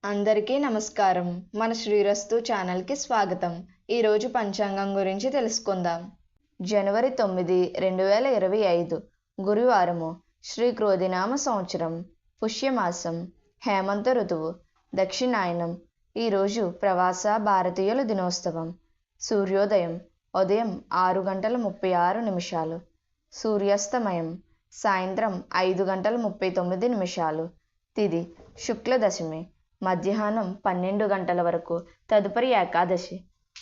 అందరికీ నమస్కారం. మన శ్రీరస్తు ఛానల్కి స్వాగతం. ఈరోజు పంచాంగం గురించి తెలుసుకుందాం. జనవరి 9, 2025 గురువారము. శ్రీ క్రోధినామ సంవత్సరం, పుష్యమాసం, హేమంత ఋతువు, దక్షిణాయనం. ఈరోజు ప్రవాస భారతీయుల దినోత్సవం. సూర్యోదయం ఉదయం 6:36, సూర్యాస్తమయం సాయంత్రం 5:39. తిథి శుక్ల దశమి, మధ్యాహ్నం 12 గంటల వరకు, తదుపరి ఏకాదశి.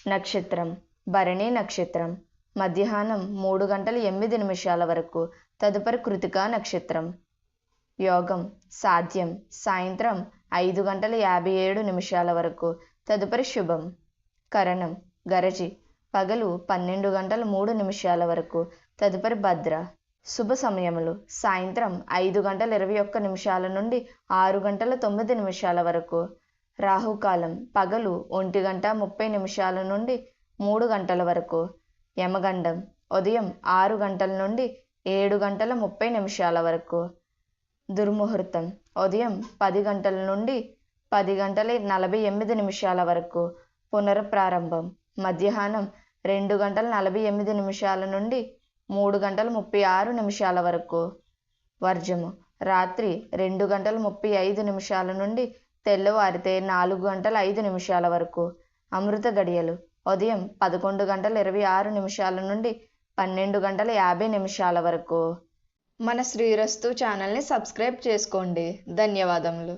నక్షత్రం భరణి నక్షత్రం, మధ్యాహ్నం 3:08 వరకు, తదుపరి కృతికా నక్షత్రం. యోగం సాధ్యం సాయంత్రం 5:57 వరకు, తదుపరి శుభం. కరణం గరజి పగలు 12:03 వరకు, తదుపరి భద్ర. శుభ సమయములు సాయంత్రం 5:21 నుండి 6:09 వరకు. రాహుకాలం పగలు 1:30 నుండి 3 గంటల వరకు. యమగండం ఉదయం 6 గంటల నుండి 7:30 వరకు. దుర్ముహూర్తం ఉదయం 10 గంటల నుండి 10:48 వరకు. పునఃప్రారంభం మధ్యాహ్నం 2:48 నుండి 3:36 వరకు. వర్జము రాత్రి 2:35 నుండి తెల్లవారితే 4:05 వరకు. అమృత గడియలు ఉదయం 11:26 నుండి 12:50 వరకు. మన శ్రీరస్తు ఛానల్ని సబ్స్క్రైబ్ చేసుకోండి. ధన్యవాదములు.